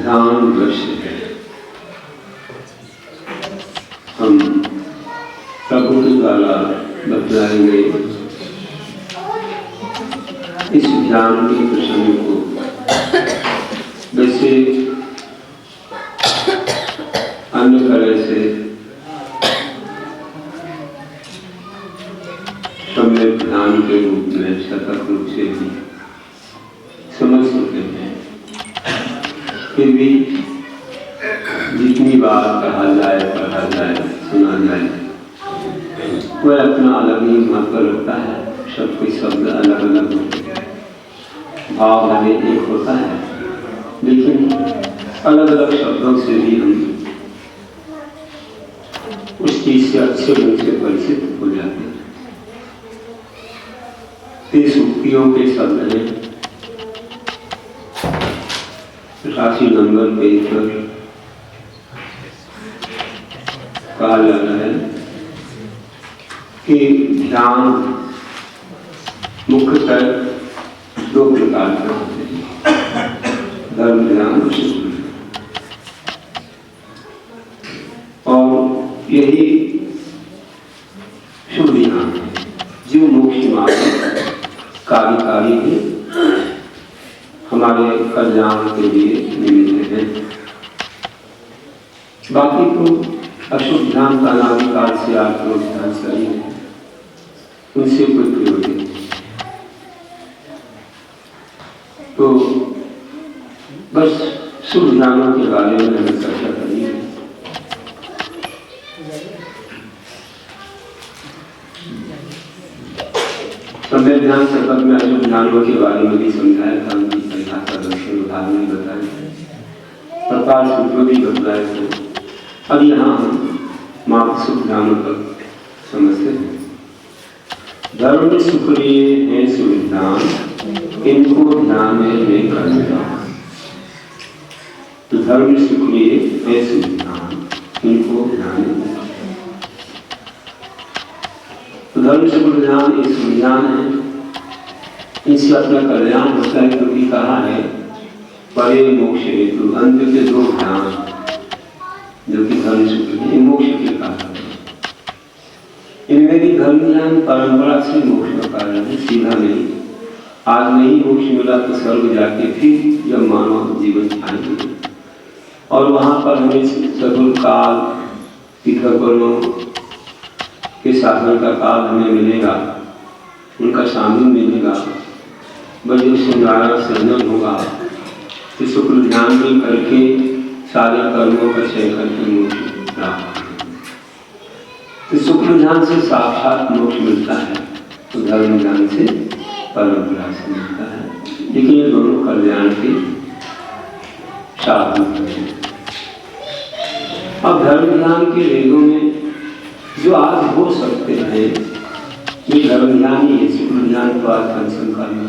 ध्यान दृश्य है। हम प्रभु के द्वारा बतलाएंगे इस ध्यान के प्रसंग को। वैसे अन्य तरह से सम्यक ध्यान के रूप में सतत रूप से भी समझ सकते हैं। फिर भी जितनी बार कहा जाए, पढ़ा जाए, सुना जाए, वह अपना अलग ही महत्व रखता है। सबके शब्द अलग अलग होते हैं, भाव भले एक होता है, लेकिन अलग अलग शब्दों से भी हम उस चीज से अच्छे ढंग से परिचित हो जाते हैं। तीस उक्तियों के शब्द हैं। राशि नंबर पेज पर कहा जा रहा है कि ध्यान मुख्यतः दो प्रकार के होते हैं, धर्म ध्यान और शुभ ध्यान। और यही शुभ ध्यान है जो मोक्ष मार्ग कार्यकारी है, हमारे कल्याण के लिए निमित्त है। बाकी तो अशुभ ध्यान का नाभिकाल से आत्म ध्यान सही है, उनसे कोई प्रयोजन नहीं। तो बस शुभ ध्यानों के बारे में हमें चर्चा करनी है। सम्यक ध्यान सतत में अशुभ ध्यानों के बारे में भी समझाया था, उनकी परिभाषा दर्शन विभाग में बताई, प्रकाश सूत्र भी बतलाए थे। अब यहाँ हम मात्र शुभ ध्यानों तक समझते हैं। धर्म सुख लिए है शुभ ध्यान, इनको ध्यान में करना। तो धर्म सुख लिए है शुभ ध्यान, इनको ध्यान में। तो धर्म सुख ध्यान एक सुज्ञान है, इनसे अपना कल्याण होता है। क्योंकि कहा है परे मोक्ष हेतु, अंत के दो ध्यान जो कि धर्म सुख मोक्ष के कारण, इनमें भी धर्म ध्यान परंपरा से मोक्ष का कारण है, सीधा नहीं। आज नहीं मोक्ष मिला तो स्वर्ग जाके फिर जब मानव जीवन आएंगे और वहां पर हमें सगुण काल तीर्थकरों के साधन का काल हमें मिलेगा, उनका शामिल मिलेगा, बड़े श्रृंगार संयम होगा। तो शुक्ल ध्यान भी करके सारे कर्मों का क्षय करके मोक्ष प्राप्त। तो शुक्ल ध्यान से साक्षात मोक्ष मिलता है, तो धर्म ध्यान से परंपरा से मिलता है, लेकिन ये दोनों कल्याण के साधन हैं। अब धर्म ध्यान के वेदों में जो आज हो सकते हैं ये धर्म ध्यान ही है। शुक्ल ध्यान तो आज संसार में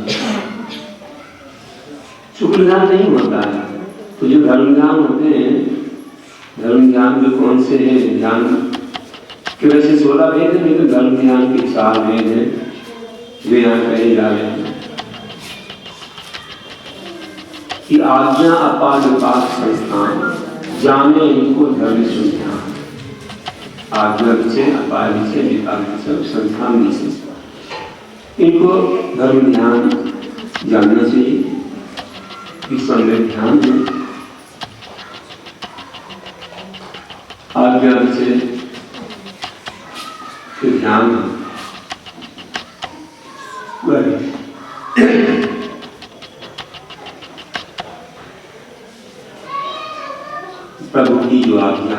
शुक्ल ध्यान नहीं होता है। तो जो धर्म ध्यान होते हैं, धर्म ध्यान जो कौन से हैं ध्यान कि वैसे 16 वेद है, लेकिन धर्म ध्यान के 4 वेद हैं जो यहाँ कहे जा रहे हैं कि आज्ञा अपाद पाठ संस्थान जाने इनको धर्म सुध्यान। आज्ञा विषय, अपाय विषय, विपाक विषय, संस्थान विषय, इनको धर्म ध्यान जानना चाहिए। इस सम्यक ध्यान में आज्ञा विषय के ध्यान प्रभु की जो आज्ञा,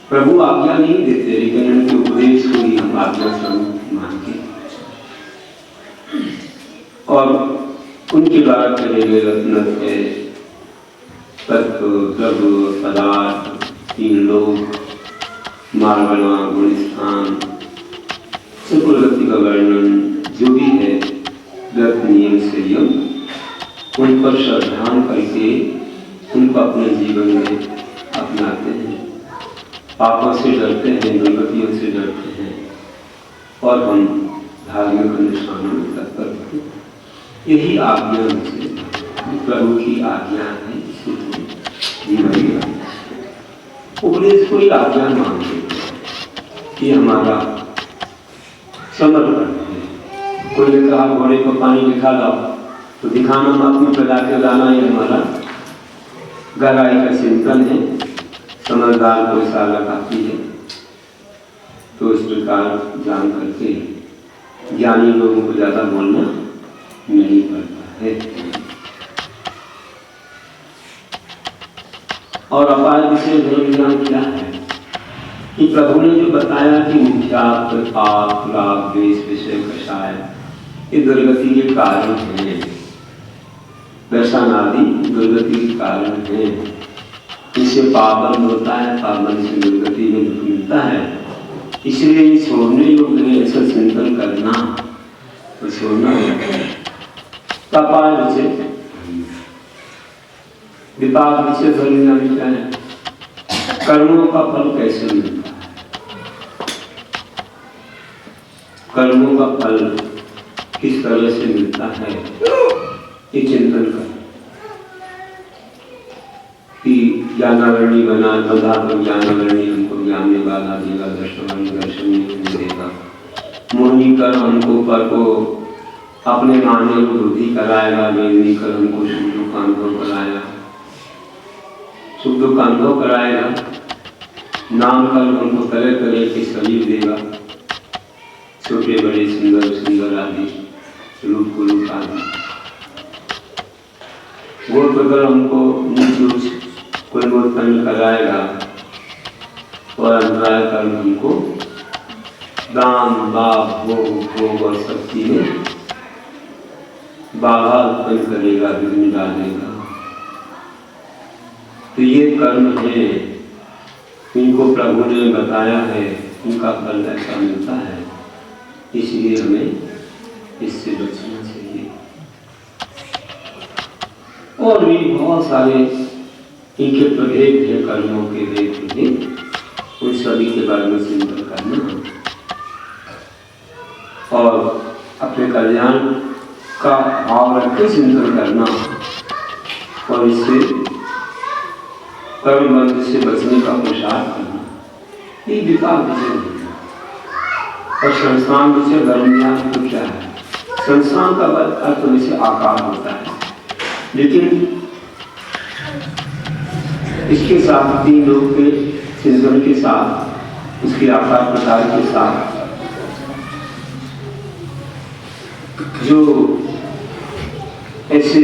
प्रभु आज्ञा नहीं देते, लेकिन उनके उपदेश को ही हम आज्ञा स्वरूप मान के और उनके द्वारा करे गए रत्न के तत्व, द्रव्य, पदार्थ, 3 लोक, मार्गणा, गुण स्थान, सुप्रगति का वर्णन जो भी है व्रत नियम संयम, उन पर श्रद्धान करके उनको अपने जीवन में अपनाते हैं। पापों से डरते हैं, दुर्गतियों से डरते हैं और हम धार्मिक अनुष्ठानों में तत्पर होते हैं। यही आज्ञा से प्रभु की आज्ञा है, इसलिए जीवन उपदेश कोई आज्ञा मांगे कि हमारा समर्पण है। कोई ने कहा घोड़े को पानी दिखा लाओ, तो दिखाना मत में पैदा के लाना ही हमारा गहराई का चिंतन है। समझदार को साला काफी है। तो इस प्रकार जान करके ज्ञानी लोगों को ज्यादा बोलना नहीं पड़ता है। और अपार विषय धर्म ज्ञान क्या है कि प्रभु ने जो बताया कि मुख्यात पाप लाभ द्वेष विषय कषाय ये दुर्गति के कारण हैं, दर्शन आदि दुर्गति के कारण हैं। इससे पावन होता है, पावन से दुर्गति में दुख मिलता है। इसलिए ये छोड़ने योग्य है, ऐसा चिंतन करना तो छोड़ना है। कपाल विषय विपाक विषय धर्म क्या है, कर्मों का फल कैसे मिलता है, कर्मों का फल किस तरह से मिलता है, ये चिंतन कर कि ज्ञानावरणी बना बंधा तो ज्ञानावरणी हमको ज्ञान में बाधा देगा, दर्शन नहीं देगा। मोहिनी कर हमको पर को अपने माने को बुद्धि कराएगा, मेलनी कर हमको सुख दुख अनुभव कराएगा, सुख दुख अनुभव कराएगा। नाम कर हमको तरह तरह के शरीर देगा, छोटे बड़े सुंदर सुंदर आदि रूप कुरूप आदि। वो प्रकार हमको नीच कोई उत्पन्न कराएगा और अंतराय कर्म हमको दान बाप भोग और शक्ति में बाधा उत्पन्न करेगा, विघ्न डालेगा। तो ये कर्म है, इनको प्रभु ने बताया है, उनका फल ऐसा मिलता है। इसलिए हमें इससे बचना चाहिए। और भी बहुत सारे इनके प्रभेद है, कर्मों के भेद है, उन सभी के बारे में चिंतन करना और अपने कल्याण का भाव रख के चिंतन करना और इससे कर्म बंध से बचने का प्रसार करना, ये विपाक विषय है। और संस्थान विषय धर्म ज्ञान तो क्या है, संस्थान का अर्थ विषय आकार होता है, लेकिन इसके साथ तीन लोग के चिंतन के साथ, उसके आकार प्रकार के साथ जो ऐसे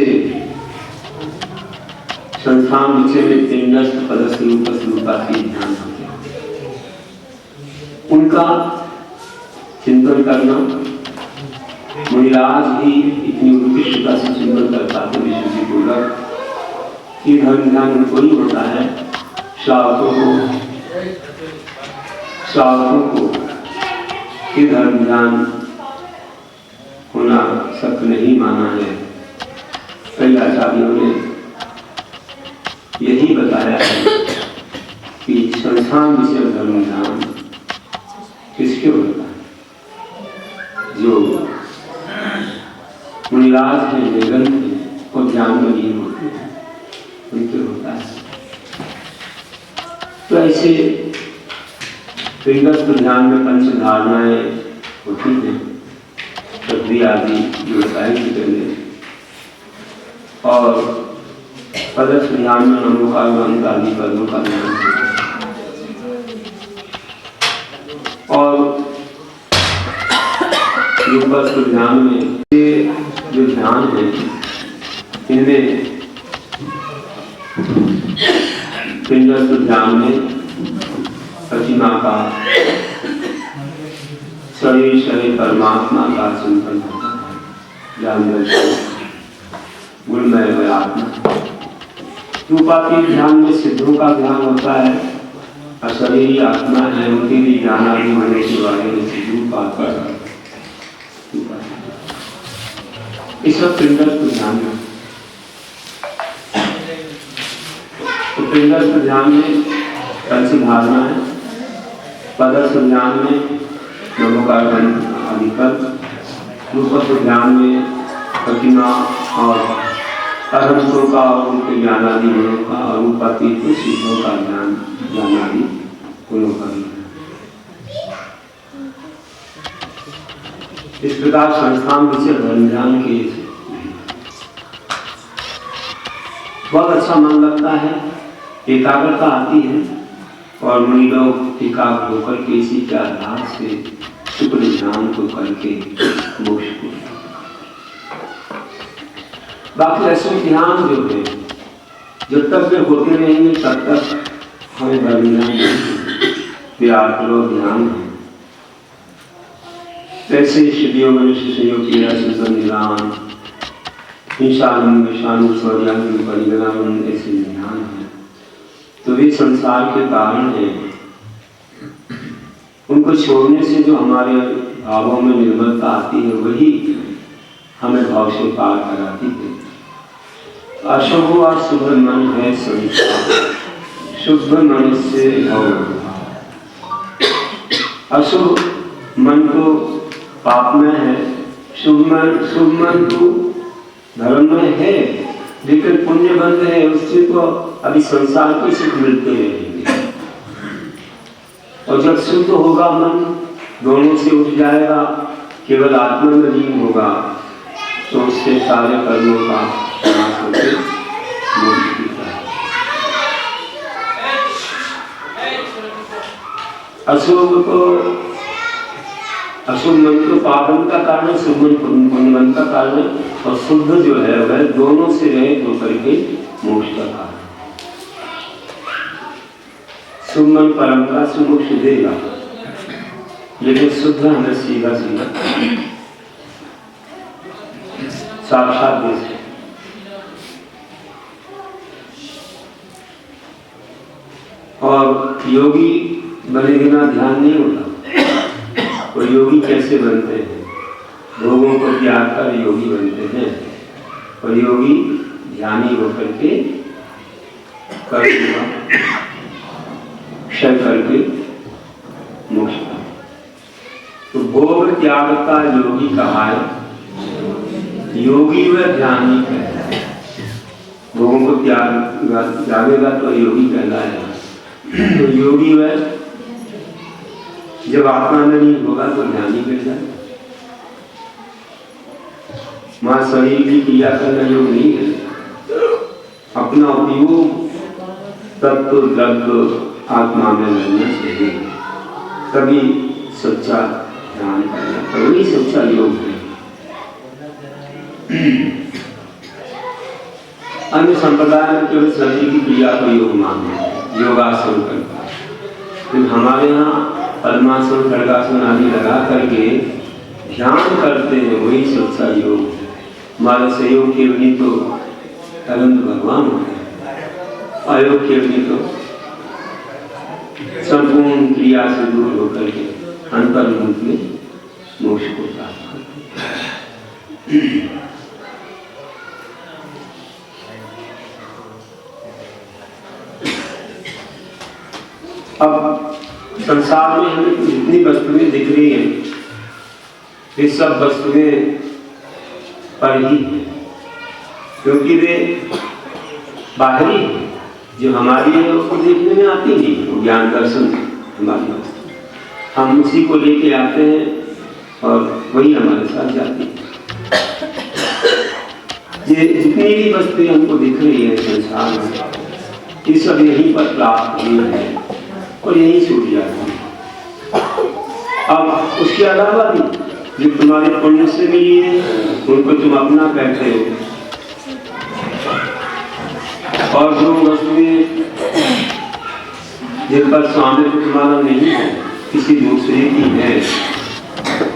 संस्थान विषय में पिंडस्थ पदस्थ रूपस्थ रूपाती ध्यान होते हैं, उनका चिंतन करना। मुनिराज भी इतनी उत्कृष्टता से चिंतन कर पाते विशुद्धि पूर्वक, ये धर्म ध्यान उनको ही होता है। श्रावकों को ये धर्म ध्यान होना सत्य नहीं माना है। कई आचार्यों ने यही बताया है कि संस्थान विषय धर्म ध्यान किसके होता है, जो मुनिराज है, निगम है और ज्ञान मलिन होते हैं, उनके होता है। तो ऐसे पिंडस्थ ध्यान में पंच धारणाएं होती हैं, पृथ्वी आदि जो साहित्य करने, और पदस्थ ध्यान में नमोकार मंत्र आदि पदों का ध्यान होता है। और रूपस्थ ध्यान में ये जो ध्यान है, इनमें पिंडस्थ ध्यान में प्रतिमा का शरीर परमात्मा का चिंतन होता है, जानवर गुणमय आत्मा। रूपाती ध्यान में सिद्धों का ध्यान होता है, और शरीर आत्मा है, उनके भी ज्ञान आदि होने के बारे में इस सब पिंडस्थ ध्यान में। तो पिंडस्थ ध्यान में पंच धारणा है, पदस्थ ध्यान में नमोकार आदि पद, रूपस्थ ध्यान में प्रतिमा और अनंतों का और उनके ज्ञानादि गुणों का और उपातीत सिद्धों का ज्ञान ज्ञानादि गुणों का भी। इस प्रकार संस्थान विषय धर्म ज्ञान के बहुत अच्छा मन लगता है, एकाग्रता आती है और मुनि लोग एकाग्र होकर के इसी के आधार से शुक्र ध्यान को करके मोक्ष को। बाकी रसोई ध्यान जो है जब तक वे होते रहेंगे तब तक हमें बलिदान प्यार करो ध्यान है। ऐसे शिवियों में संयोग किया निदान ईशान विषाणु शौर्यान परिगणान ऐसे ध्यान है। तो वे संसार के कारण है, उनको छोड़ने से जो हमारे भावों में निर्मलता आती है वही हमें भाव से पार कराती है। अशुभ और शुभ मन है संसार, शुभ मन से भव। अशुभ मन तो पाप में है, शुभ मन तो धर्म में है, लेकिन पुण्य बंध है, उससे तो अभी संसार के सुख मिलते रहेंगे। और जब शुद्ध होगा मन, दोनों से उठ जाएगा, केवल आत्मा में लीन होगा, तो उससे सारे कर्मों का नाश होकर मोक्ष मिलता है। अशुभ मन तो पापन का कारण, शुभ मन पुण्य मन का कारण, और शुद्ध जो है वह दोनों से रहित होकर के मोक्ष का कारण। शुभ मन परंपरा से मोक्ष देगा, लेकिन शुद्ध हमें सीधा सीधा साक्षात दे सकते। और योगी बने बिना ध्यान नहीं होता। और योगी कैसे बनते हैं? भोगों को त्याग कर योगी बनते हैं, और योगी ध्यानी होकर के क्षय करके मोक्ष का। तो भोग त्याग का योगी कहा है, योगी व ध्यानी कहता है। भोगों को त्यागेगा तो योगी कहलाएगा। तो योगी व जब आत्मा में नहीं होगा तो ध्यानी कर जाए। मां शरीर की क्रिया करना योग नहीं है, अपना उपयोग तत्व द्रव्य आत्मा में लगना चाहिए, तभी सच्चा ध्यान करना, तभी सच्चा योग है। अन्य संप्रदाय में केवल शरीर की क्रिया को योग मानते हैं, योगासन करता है। हमारे यहाँ पद्मासन खड़गासन आदि लगा करके ध्यान करते हैं, वही सच्चा योग है। हमारे सहयोग के भी तो अनंत भगवान होते हैं, अयोग के भी तो संपूर्ण क्रिया से दूर होकर के अंतर्मुख में मोक्ष को प्राप्त करते हैं। अब संसार में हमें जितनी वस्तुएं दिख रही हैं, ये सब वस्तुएं पर ही हैं, क्योंकि वे बाहरी हैं। जो हमारी है उसको देखने में आती नहीं, वो ज्ञान दर्शन हमारी वस्तु, हम उसी को लेके आते हैं और वही हमारे साथ जाती है। ये जितनी भी वस्तुएं हमको दिख रही है संसार में, ये सब यहीं पर प्राप्त हुई है और यही छूट जाती है। अब उसके अलावा भी जो तुम्हारे पुण्य से मिली है उनको तुम अपना कहते हो, और जो वस्तुएं जिन पर स्वामित्व तुम्हारा नहीं है, किसी दूसरे की है,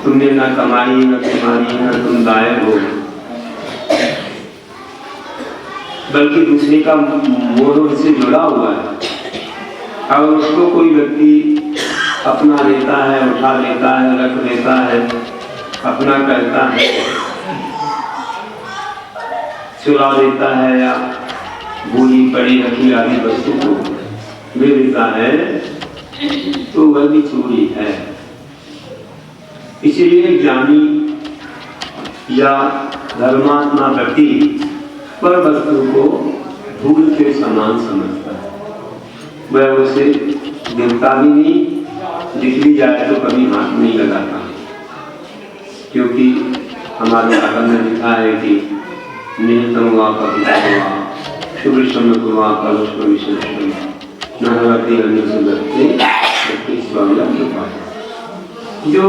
तुमने न कमाई न तुम्हारी न तुम दायक हो, बल्कि दूसरे का मोह से जुड़ा हुआ है। अगर उसको कोई व्यक्ति अपना लेता है, उठा लेता है, रख लेता है, अपना करता है, चुरा लेता है या बूढ़ी पड़ी रखी आदि वस्तु को ले लेता है, तो वह भी चोरी है। इसलिए ज्ञानी या धर्मात्मा व्यक्ति पर वस्तु को धूल के समान समझता है, वह उसे देखता भी नहीं, दिख भी जाए तो कभी हाथ नहीं लगाता, क्योंकि हमारे शास्त्र में लिखा है कि निहितम वा कपितम शुभ श्रम कुर्वा कलुष विशेषम नहवती अन्य सुदत्ते स्वामी कृपा। जो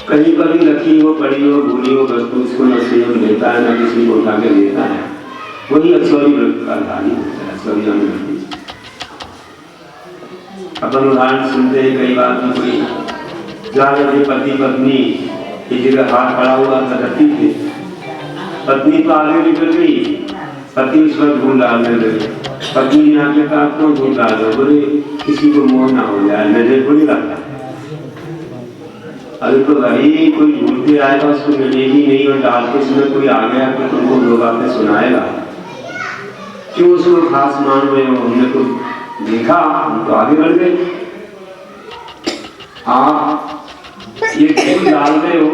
कहीं पर भी रखी हो, पड़ी हो, भूली हो वस्तु, उसको न संयम देता है, न किसी को उठा के देता है, वही अक्षौरी व्रत का धारी होता है। अक्षौरी अनुव्रति अपन उदाहरण सुनते हैं कई बार में, कोई जहाँ पति पत्नी की जगह हाथ पड़ा हुआ था, रखी थे, पत्नी तो आगे निकल गई, पति उस पर धूल डालने लगे, पत्नी ने आके कहा क्यों धूल डाल रहे हो? बोले किसी को मोह ना हो जाए, नजर थोड़ी रखता। अरे तो भाई कोई झूठ के आएगा उसको मिलेगी नहीं, और डाल के उसमें कोई आ गया तो तुमको दो बातें सुनाएगा, क्यों उसको खास मान रहे हो? हमने तो देखा, हम तो आगे बढ़ गए। आप ये धूल डाल रहे हो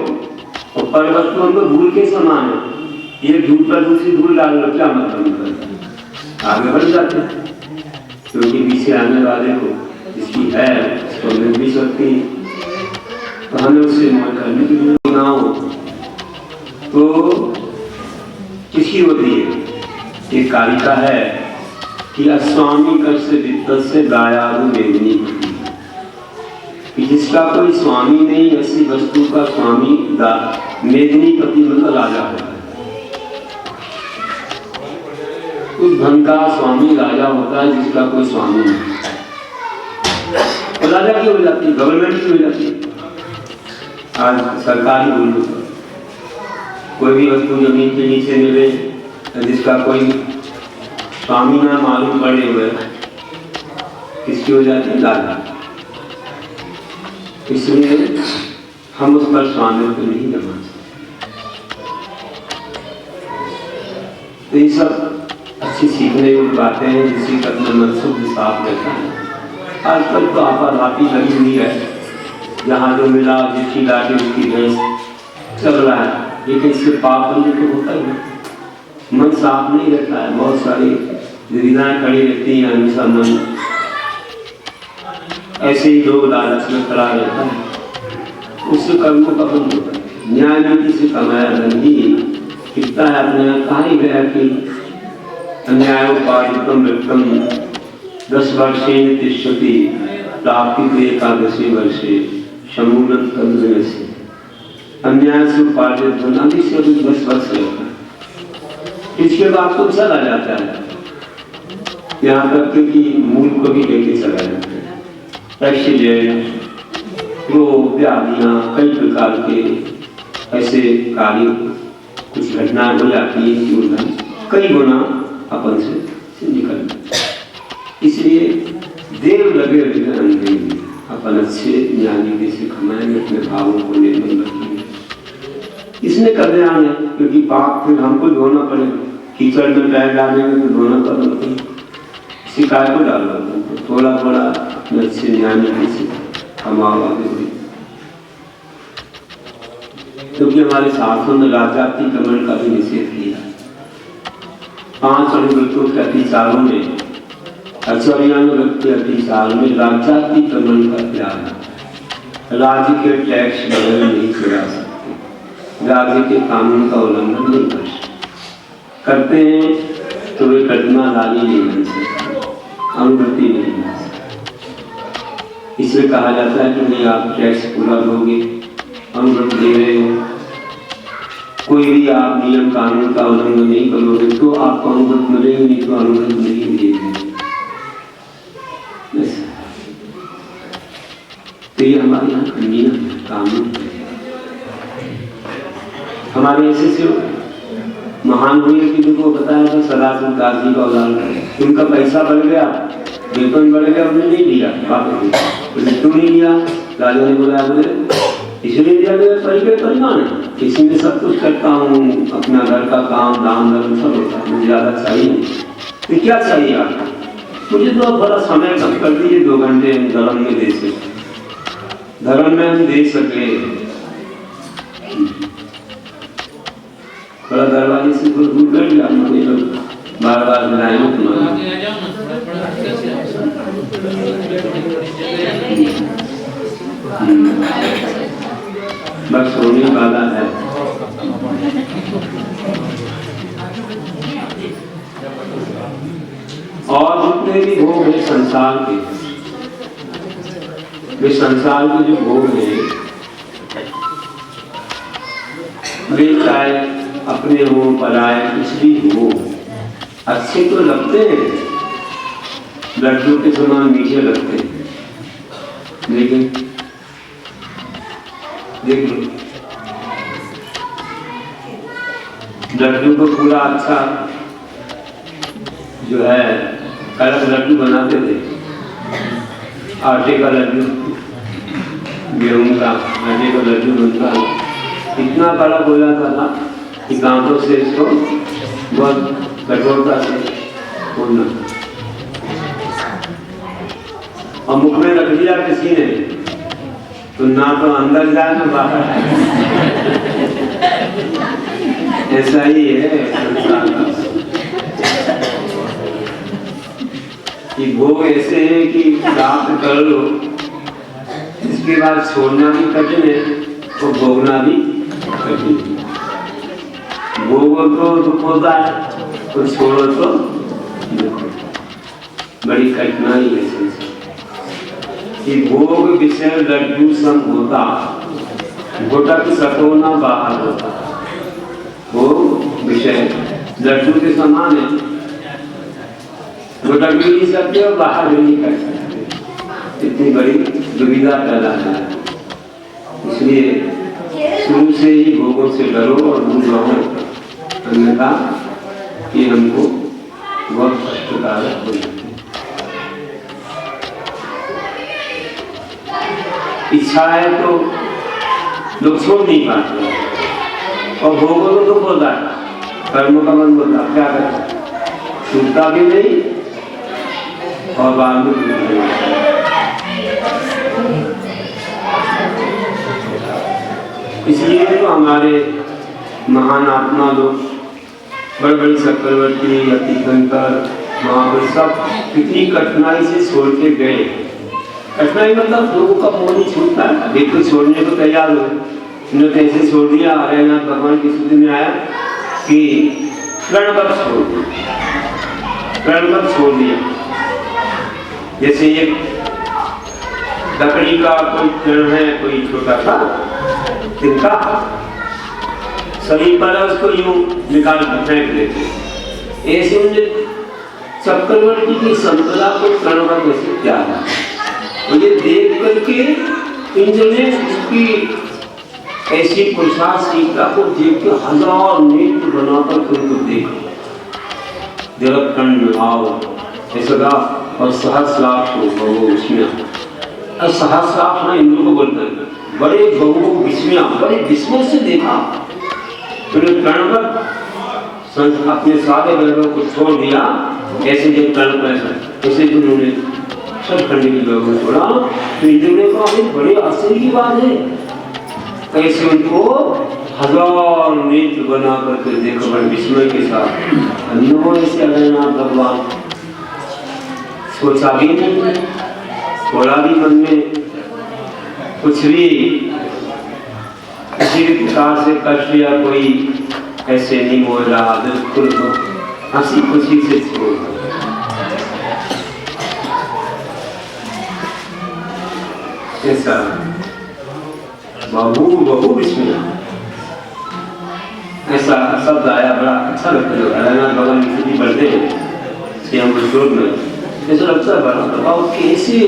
और पर वस्तु हमको धूल के समान है, ये धूल पर दूसरी धूल डाल लो, क्या मतलब? आगे बढ़ जाते, क्योंकि पीछे आने वाले को जिसकी है उसको मिल भी सकती है, तो हमें उससे मोह करने के लिए ना हो तो किसकी होती है? एक कारिका है कि अस्वामी कर से विद्वत से गायारू मेदिनी होती है, कि जिसका कोई स्वामी नहीं, ऐसी वस्तु का स्वामी मेदिनी पति मतलब राजा होता है। उस धन का स्वामी राजा होता है जिसका कोई स्वामी नहीं। तो राजा की हो जाती है, गवर्नमेंट की हो जाती है। आज सरकारी भूल, कोई भी वस्तु जमीन के नीचे मिले जिसका कोई स्वामी ना मालूम पड़े हुए, किसकी हो जाती है? राजा। इसलिए हम उस पर स्वामित्व नहीं जमा सकते। तो ये सब अच्छी सीखने की बातें हैं, जिससे अपना मन शुद्ध साफ रहता है। आजकल तो आपाधापी लगी हुई है, जहाँ जो मिला जिसकी लाठी उसकी भैंस चल रहा है, लेकिन इससे पाप पुण्य तो होता ही है, मन साफ नहीं रहता है, बहुत सारी दुविधाएं खड़ी रहती हैं, हमेशा मन ऐसे ही लोग लालच में खड़ा रहता है, उससे कर्मों का बंद होता है। न्याय नीति से कमाया धन ही कितना है अपने यहाँ, कहा ही गया कि अन्यायोपार्जितम वित्तम 10 वर्षे तिष्ठति प्राप्ति एकादशी वर्षे समूलन तंत्र से। अन्याय से उपार्जित धन अधिक से अधिक 10 वर्ष रहता है, इसके बाद तो चला जाता है, यहाँ तक कि मूल को भी लेके चला जाता है। एक्सीडेंट, रोग, व्याधियाँ, कई प्रकार के ऐसे कार्य, कुछ घटनाएं हो जाती है कि उधर कई गुना अपन से निकल जाता है। इसलिए देर लगे अंधेरे में अपन अच्छे ज्ञानी के से कमाएंगे, अपने भावों को निर्मल रखेंगे। इसमें कल्याण है, क्योंकि पाप फिर हमको धोना पड़ेगा, कीचड़ में पैर डालेंगे तो धोना पड़ेगा, शिकायत को डाल दो, थोड़ा थोड़ा अपने अच्छे ज्ञानी से कमाओ आगे हुई। क्योंकि हमारे शास्त्रों में राजातिक्रमण का भी निषेध किया। 5 अनुव्रतों के अतिचारों में, आचार्यानुव्रत के अतिचार में राजातिक्रमण का त्याग है। राज्य के टैक्स बदल नहीं चुरा सकते, राज्य के कानून का उल्लंघन नहीं कर सकते, करते हैं तो वे कदमा रानी नहीं बन सकते, अनुव्रति नहीं बन सकते। इसलिए कहा जाता है कि नहीं आप टैक्स पूरा दोगे, अनुव्रत दे रहे हो, कोई भी आप नियम कानून का उल्लंघन नहीं करोगे तो आपको अनुव्रत मिलेगी, नहीं तो अनुव्रत नहीं मिलेगी। तो ये हमारे यहाँ का नियम है, कानून है। हमारे ऐसे से महान हुए कि देखो बताया था सदाशिव दास जी का उदाहरण, उनका पैसा बढ़ गया, वेतन बढ़ गया, उन्हें नहीं दिया, वापस क्यों नहीं दिया? राजा ने बोला बोले इसलिए दिया गया परिमाण है, इसी में सब कुछ करता हूँ, अपना घर का काम, दान धर्म सब होता है, मुझे ज्यादा चाहिए नहीं। तो क्या चाहिए आपको? मुझे तो थोड़ा समय कम कर दीजिए, 2 घंटे हम धर्म में दे सके, धर्म में हम दे सके। थोड़ा दरवाजे से से तो दूर कर दिया, मुझे तो बार बार मिलाएंगे तुम्हारे। बस होने वाला है। और जितने भी भोग हैं संसार के, वे संसार के जो भोग हैं वे चाहे अपने हो पराए कुछ भी हो, अच्छे तो लगते हैं, लड्डू के समान मीठे लगते हैं, लेकिन देख लो लड्डू को पूरा अच्छा जो है अलग लड्डू बनाते थे, आटे का लड्डू, गेहूं का आटे का लड्डू बनता, इतना कड़क हो जाता था कि दांतों से इसको बहुत कठोरता से खोलना, और मुख में रख दिया किसी ने तो ना तो अंदर जाए ना बाहर आए। ऐसा ही है संसार का कि भोग ऐसे हैं कि प्राप्त कर लो, इसके बाद छोड़ना भी कठिन है तो भोगना भी कठिन। भोगो तो दुख होता है, तो छोड़ो तो दुख, बड़ी कठिनाई है संसार कि भोग विषय लड्डू सम होता, घुटक सको न बाहर होता। भोग विषय लड्डू के समान है, घुटक भी नहीं सकते और बाहर भी नहीं कर सकते, इतनी बड़ी दुविधा पैदा है। इसलिए शुरू से ही भोगों से डरो और दूर रहो, अन्यथा ये हमको बहुत कष्टकारक हो जाते। इच्छा है तो लोग छोड़ नहीं पाते, और भोगों तो दुख होता है, कर्मों का मन होता है, क्या करते, छूटता भी नहीं और बाद में इसलिए तो हमारे महान आत्मा लोग बड़े बड़े चक्रवर्ती, अतिशंकर, महाबली सब कितनी कठिनाई से छोड़ के गए। कठिनाई मतलब लोगों का मोह नहीं छूटता है, देख तो छोड़ने को तैयार हुए, उन्होंने ऐसे छोड़ दिया। हरियाणा भगवान की स्तुति में आया कि प्रणवत छोड़ दिया, प्रणवत छोड़ दिया। जैसे ये लकड़ी का कोई पेड़ है, कोई छोटा सा तिनका, शरीर पर उसको यूं निकाल के फेंक देते। ऐसे उन्हें चक्रवर्ती की संपदा को प्रणवत कैसे त्यागा, ये देख करके इंद्र ने उसकी ऐसी प्रशासनिकता को देख के हजार नेत्र बनाकर उनको देखा, जलक कर्ण भाव ऐसा, और सहस्राक्ष हो उसमें, और सहस्राक्ष ना इंद्र को बोलते हैं, बड़े बहु विस्मया, बड़े विस्मय से देखा। उन्होंने प्रणवत अपने सारे वैभव को छोड़ दिया, ऐसे जब प्रणव ऐसे उन्होंने सब करने की लोगों को छोड़ा। तो इंद्र ने कहा बड़े आश्चर्य की बात है, कैसे उनको हजार नेत्र बना करके देखो, बड़े विस्मय के साथ अन्यों ऐसे अगरनाथ भगवान। सोचा भी नहीं, थोड़ा भी मन में कुछ भी किसी भी प्रकार से कष्ट या कोई ऐसे नहीं हो रहा, बिल्कुल हंसी खुशी से छोड़। ऐसा बहु बहु विस्मय, ऐसा शब्द आया, बड़ा अच्छा लगता है। हरियाणा भगवान की स्तुति पढ़ते हैं कि हम श्लोक में ऐसा लगता है, बड़ा बताओ कैसे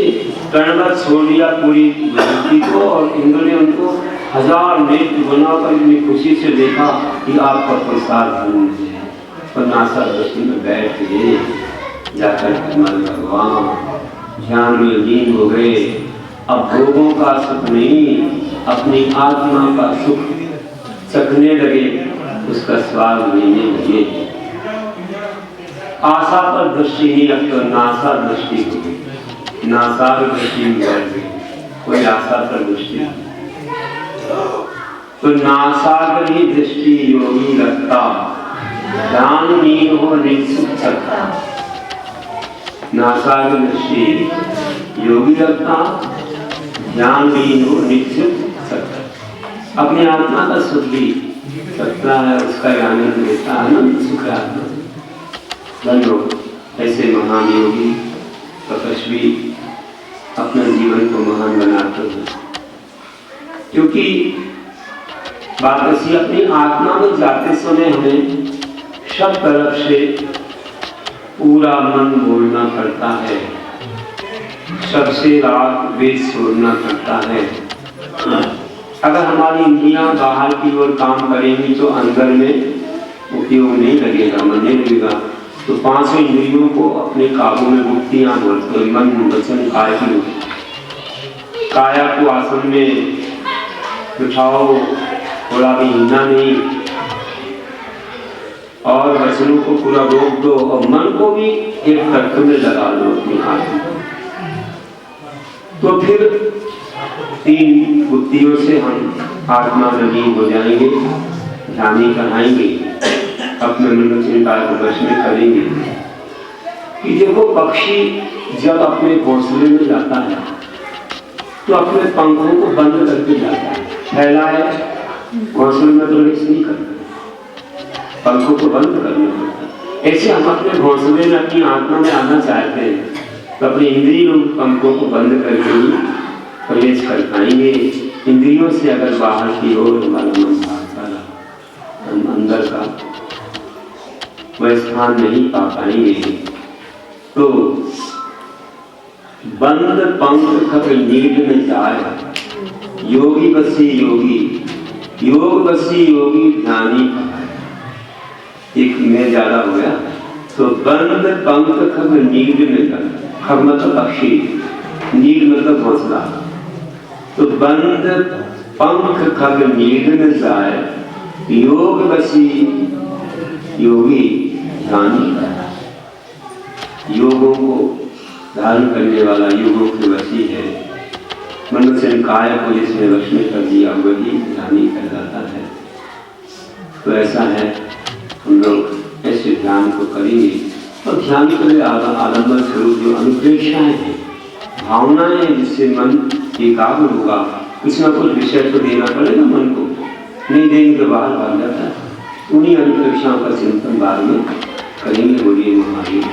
प्रणवत छोड़ दिया पूरी धरती को, और इंद्र ने उनको हजार नेत्र बनाकर इतनी खुशी से देखा कि आपका प्रसाद है। और नासा दृष्टि में बैठ गए, जाकर हमारे भगवान ध्यान में लीन हो गए। अब भोगों का सुख नहीं, अपनी आत्मा का सुख चखने लगे, उसका स्वाद लेने लगे। आशा पर दृष्टि नहीं रखते, नासा दृष्टि हो गई, नासार दृष्टि में बैठ गई, कोई आशा पर दृष्टि नहीं। तो नासाग्र ही दृष्टि योगी रखता, ध्यानहीन हो निश्चित सकता, नासाग्रदृष्टि योगी रखता, ध्यानहीन हो निश्चित सकता। अपनी आत्मा का सुख भी सकता है, उसका आनंद लेता है, आनंद सुख आत्मा। धन्यो ऐसे महान योगी तपस्वी अपने जीवन को महान बनाते हैं, क्योंकि बात ऐसी अपनी आत्मा में जाते समय हमें सब तरफ से पूरा मन बोलना पड़ता है, सबसे रात वेद छोड़ना पड़ता है। अगर हमारी इंद्रियां बाहर की ओर काम करेंगी तो अंदर में उपयोग नहीं लगेगा, मन नहीं लगेगा। तो पांचों इंद्रियों को अपने काबू में मुक्तियां बोलते हैं, मन वचन काया की। काया को आसन में बिठाओ, थोड़ा भी हिलना नहीं, और वचनों को पूरा रोक दो, और मन को भी एक तत्व में लगा लो अपनी हाथ में। तो फिर तीन बुद्धियों से हम आत्मा में लीन हो जाएंगे, ध्यानी कराएंगे, अपने मन चिंता को वश में करेंगे। कि देखो पक्षी जब अपने घोंसले में जाता है तो अपने पंखों को बंद करके जाता है, फैलाए घोंसले में प्रवेश नहीं करता, पंखों को बंद करना पड़ता है। ऐसे हम अपने घोंसले में अपनी आत्मा में आना चाहते हैं तो अपने इंद्रियों पंखों को बंद करके ही प्रवेश कर पाएंगे। इंद्रियों से अगर बाहर की ओर हमारा मन भागता रहा, हम अंदर का वह स्थान नहीं पा पाएंगे। तो बंद पंख खग नीड में जाए, योगी बसी योगी, योग बसी योगी ध्यानी पाए। एक में ज्यादा हो गया। तो बंद पंख खग नीड में जाए, खग मतलब पक्षी, नीड मतलब घोंसला। तो बंद पंख खग नीड में जाए, योग बसी योगी ध्यानी पाए। योगों को धारण करने वाला योगों के वशी है। मनुष्य काय को जिसने वश में कर दिया वही ध्यानी कहलाता है। तो ऐसा है, हम लोग ऐसे ध्यान को करेंगे। और ध्यान के लिए आलम्बन स्वरूप जो अनुप्रेक्षाएं हैं, भावनाएं हैं, जिससे मन एकाग्र होगा। कुछ न कुछ विषय को देना पड़ेगा मन को, नहीं देंगे तो बाहर भाग जाता है। उन्हीं अनुप्रेक्षाओं का चिंतन बाद में करेंगे। बोलिए महावीर।